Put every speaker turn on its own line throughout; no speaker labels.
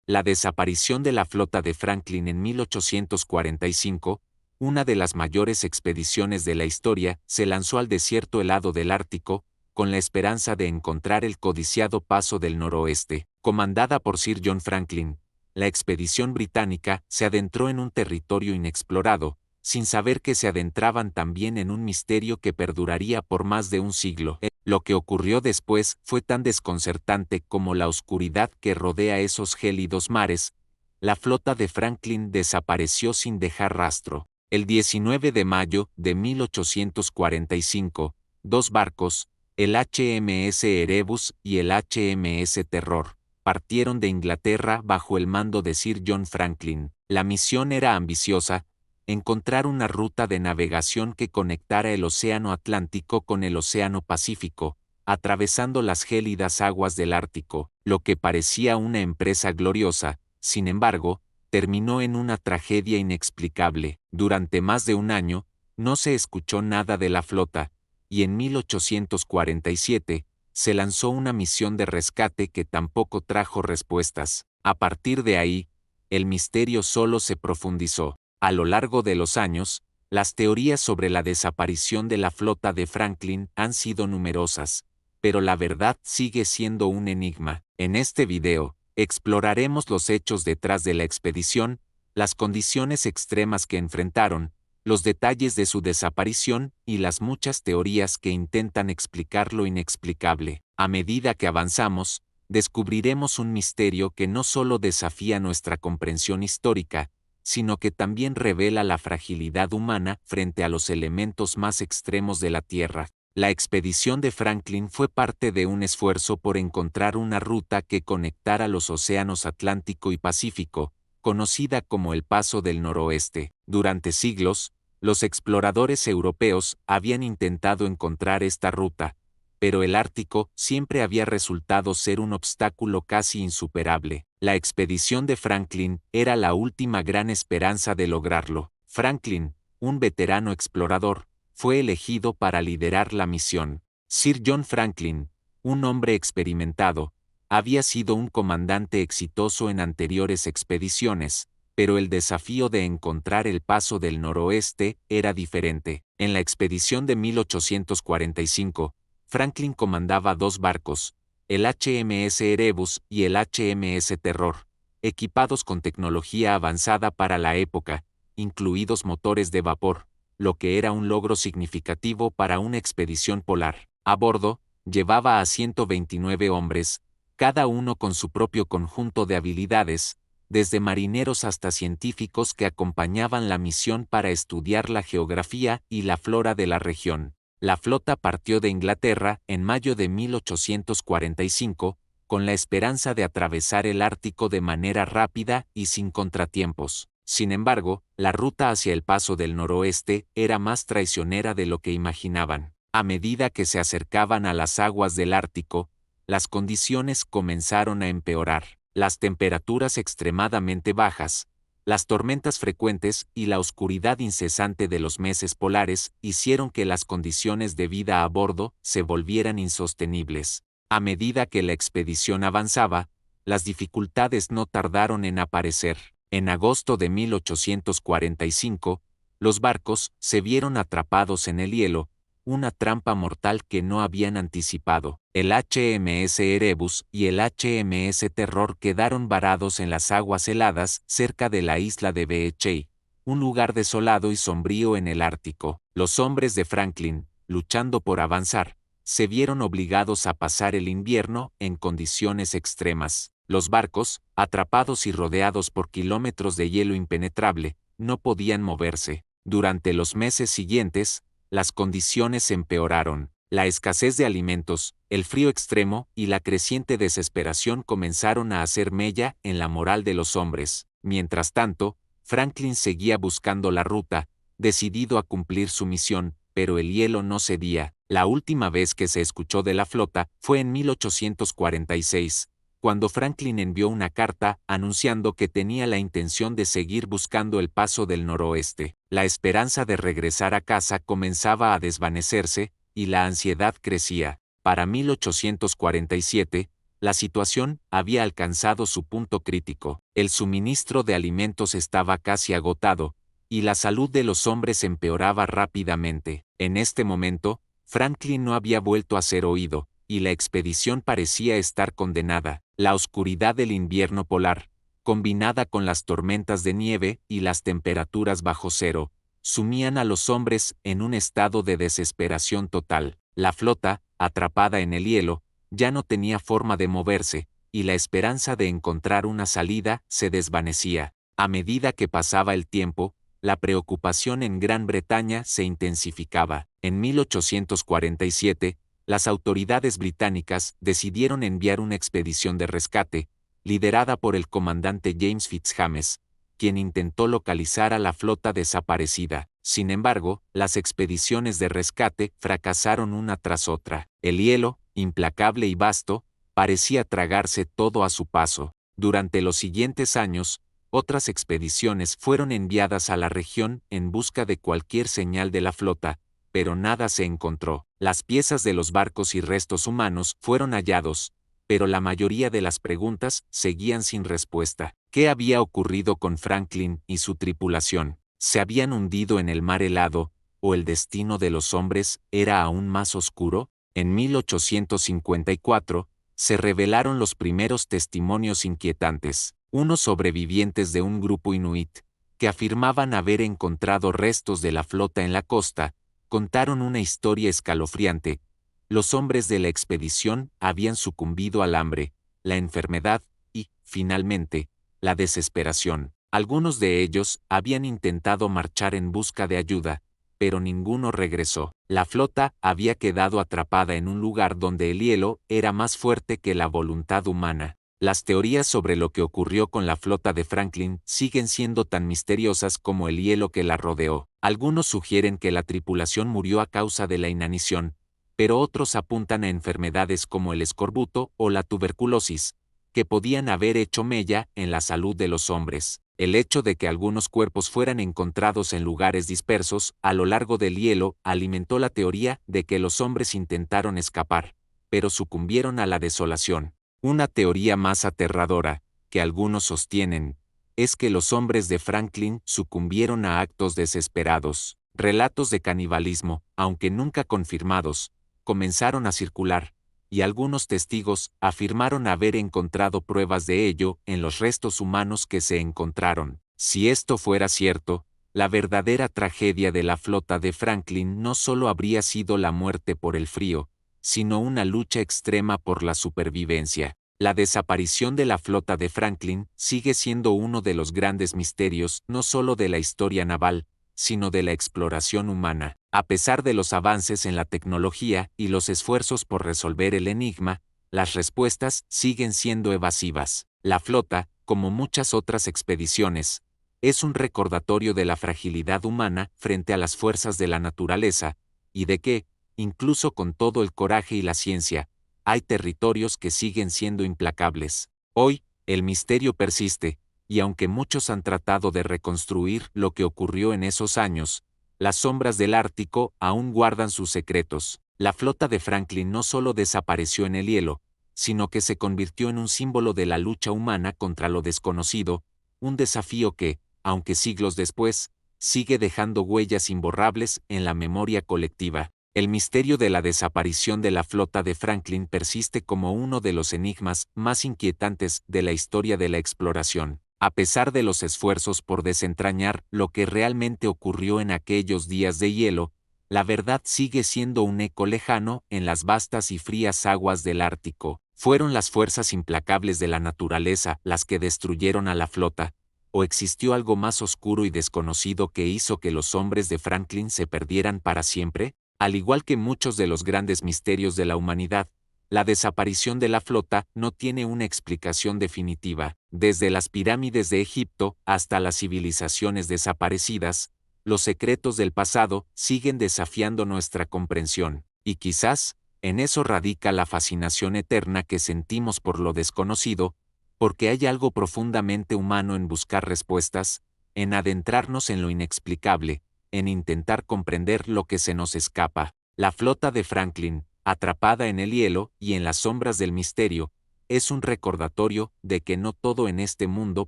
La desaparición de la flota de Franklin en 1845, una de las mayores expediciones de la historia, se lanzó al desierto helado del Ártico, con la esperanza de encontrar el codiciado Paso del Noroeste. Comandada por Sir John Franklin, la expedición británica se adentró en un territorio inexplorado, sin saber que se adentraban también en un misterio que perduraría por más de un siglo. Lo que ocurrió después fue tan desconcertante como la oscuridad que rodea esos gélidos mares. La flota de Franklin desapareció sin dejar rastro. El 19 de mayo de 1845, dos barcos, el HMS Erebus y el HMS Terror, partieron de Inglaterra bajo el mando de Sir John Franklin. La misión era ambiciosa: encontrar una ruta de navegación que conectara el Océano Atlántico con el Océano Pacífico, atravesando las gélidas aguas del Ártico. Lo que parecía una empresa gloriosa, sin embargo, terminó en una tragedia inexplicable. Durante más de un año, no se escuchó nada de la flota, y en 1847, se lanzó una misión de rescate que tampoco trajo respuestas. A partir de ahí, el misterio solo se profundizó. A lo largo de los años, las teorías sobre la desaparición de la flota de Franklin han sido numerosas, pero la verdad sigue siendo un enigma. En este video, exploraremos los hechos detrás de la expedición, las condiciones extremas que enfrentaron, los detalles de su desaparición y las muchas teorías que intentan explicar lo inexplicable. A medida que avanzamos, descubriremos un misterio que no solo desafía nuestra comprensión histórica, sino que también revela la fragilidad humana frente a los elementos más extremos de la Tierra. La expedición de Franklin fue parte de un esfuerzo por encontrar una ruta que conectara los océanos Atlántico y Pacífico, conocida como el Paso del Noroeste. Durante siglos, los exploradores europeos habían intentado encontrar esta ruta, pero el Ártico siempre había resultado ser un obstáculo casi insuperable. La expedición de Franklin era la última gran esperanza de lograrlo. Franklin, un veterano explorador, fue elegido para liderar la misión. Sir John Franklin, un hombre experimentado, había sido un comandante exitoso en anteriores expediciones, pero el desafío de encontrar el Paso del Noroeste era diferente. En la expedición de 1845, Franklin comandaba dos barcos, el HMS Erebus y el HMS Terror, equipados con tecnología avanzada para la época, incluidos motores de vapor, lo que era un logro significativo para una expedición polar. A bordo, llevaba a 129 hombres, cada uno con su propio conjunto de habilidades, desde marineros hasta científicos que acompañaban la misión para estudiar la geografía y la flora de la región. La flota partió de Inglaterra en mayo de 1845, con la esperanza de atravesar el Ártico de manera rápida y sin contratiempos. Sin embargo, la ruta hacia el Paso del Noroeste era más traicionera de lo que imaginaban. A medida que se acercaban a las aguas del Ártico, las condiciones comenzaron a empeorar. Las temperaturas extremadamente bajas, las tormentas frecuentes y la oscuridad incesante de los meses polares hicieron que las condiciones de vida a bordo se volvieran insostenibles. A medida que la expedición avanzaba, las dificultades no tardaron en aparecer. En agosto de 1845, los barcos se vieron atrapados en el hielo, una trampa mortal que no habían anticipado. El HMS Erebus y el HMS Terror quedaron varados en las aguas heladas cerca de la isla de Beechey, un lugar desolado y sombrío en el Ártico. Los hombres de Franklin, luchando por avanzar, se vieron obligados a pasar el invierno en condiciones extremas. Los barcos, atrapados y rodeados por kilómetros de hielo impenetrable, no podían moverse. Durante los meses siguientes, las condiciones empeoraron. La escasez de alimentos, el frío extremo y la creciente desesperación comenzaron a hacer mella en la moral de los hombres. Mientras tanto, Franklin seguía buscando la ruta, decidido a cumplir su misión, pero el hielo no cedía. La última vez que se escuchó de la flota fue en 1846, cuando Franklin envió una carta anunciando que tenía la intención de seguir buscando el Paso del Noroeste. La esperanza de regresar a casa comenzaba a desvanecerse, y la ansiedad crecía. Para 1847, La situación había alcanzado su punto crítico. El suministro de alimentos estaba casi agotado, y la salud de los hombres empeoraba rápidamente. En este momento, Franklin no había vuelto a ser oído, y la expedición parecía estar condenada. La oscuridad del invierno polar, combinada con las tormentas de nieve y las temperaturas bajo cero, sumían a los hombres en un estado de desesperación total. La flota, atrapada en el hielo, ya no tenía forma de moverse, y la esperanza de encontrar una salida se desvanecía. A medida que pasaba el tiempo, la preocupación en Gran Bretaña se intensificaba. En 1847, las autoridades británicas decidieron enviar una expedición de rescate, liderada por el comandante James Fitzjames, quien intentó localizar a la flota desaparecida. Sin embargo, las expediciones de rescate fracasaron una tras otra. El hielo, implacable y vasto, parecía tragarse todo a su paso. Durante los siguientes años, otras expediciones fueron enviadas a la región en busca de cualquier señal de la flota, pero nada se encontró. Las piezas de los barcos y restos humanos fueron hallados, pero la mayoría de las preguntas seguían sin respuesta. ¿Qué había ocurrido con Franklin y su tripulación? ¿Se habían hundido en el mar helado, o el destino de los hombres era aún más oscuro? En 1854, se revelaron los primeros testimonios inquietantes. Unos sobrevivientes de un grupo inuit, que afirmaban haber encontrado restos de la flota en la costa, contaron una historia escalofriante. Los hombres de la expedición habían sucumbido al hambre, la enfermedad y, finalmente, la desesperación. Algunos de ellos habían intentado marchar en busca de ayuda, pero ninguno regresó. La flota había quedado atrapada en un lugar donde el hielo era más fuerte que la voluntad humana. Las teorías sobre lo que ocurrió con la flota de Franklin siguen siendo tan misteriosas como el hielo que la rodeó. Algunos sugieren que la tripulación murió a causa de la inanición, pero otros apuntan a enfermedades como el escorbuto o la tuberculosis, que podían haber hecho mella en la salud de los hombres. El hecho de que algunos cuerpos fueran encontrados en lugares dispersos a lo largo del hielo alimentó la teoría de que los hombres intentaron escapar, pero sucumbieron a la desolación. Una teoría más aterradora, que algunos sostienen, es que los hombres de Franklin sucumbieron a actos desesperados. Relatos de canibalismo, aunque nunca confirmados, comenzaron a circular, y algunos testigos afirmaron haber encontrado pruebas de ello en los restos humanos que se encontraron. Si esto fuera cierto, la verdadera tragedia de la flota de Franklin no solo habría sido la muerte por el frío, sino una lucha extrema por la supervivencia. La desaparición de la flota de Franklin sigue siendo uno de los grandes misterios no solo de la historia naval, sino de la exploración humana. A pesar de los avances en la tecnología y los esfuerzos por resolver el enigma, las respuestas siguen siendo evasivas. La flota, como muchas otras expediciones, es un recordatorio de la fragilidad humana frente a las fuerzas de la naturaleza, y de que, incluso con todo el coraje y la ciencia, hay territorios que siguen siendo implacables. Hoy, el misterio persiste, y aunque muchos han tratado de reconstruir lo que ocurrió en esos años, las sombras del Ártico aún guardan sus secretos. La flota de Franklin no solo desapareció en el hielo, sino que se convirtió en un símbolo de la lucha humana contra lo desconocido, un desafío que, aunque siglos después, sigue dejando huellas imborrables en la memoria colectiva. El misterio de la desaparición de la flota de Franklin persiste como uno de los enigmas más inquietantes de la historia de la exploración. A pesar de los esfuerzos por desentrañar lo que realmente ocurrió en aquellos días de hielo, la verdad sigue siendo un eco lejano en las vastas y frías aguas del Ártico. ¿Fueron las fuerzas implacables de la naturaleza las que destruyeron a la flota? ¿O existió algo más oscuro y desconocido que hizo que los hombres de Franklin se perdieran para siempre? Al igual que muchos de los grandes misterios de la humanidad, la desaparición de la flota no tiene una explicación definitiva. Desde las pirámides de Egipto hasta las civilizaciones desaparecidas, los secretos del pasado siguen desafiando nuestra comprensión, y quizás, en eso radica la fascinación eterna que sentimos por lo desconocido, porque hay algo profundamente humano en buscar respuestas, en adentrarnos en lo inexplicable, en intentar comprender lo que se nos escapa. La flota de Franklin, atrapada en el hielo y en las sombras del misterio, es un recordatorio de que no todo en este mundo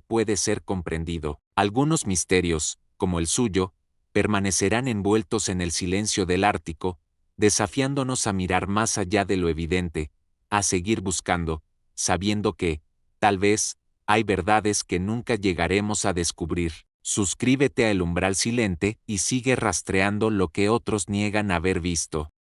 puede ser comprendido. Algunos misterios, como el suyo, permanecerán envueltos en el silencio del Ártico, desafiándonos a mirar más allá de lo evidente, a seguir buscando, sabiendo que, tal vez, hay verdades que nunca llegaremos a descubrir. Suscríbete a El Umbral Silente y sigue rastreando lo que otros niegan haber visto.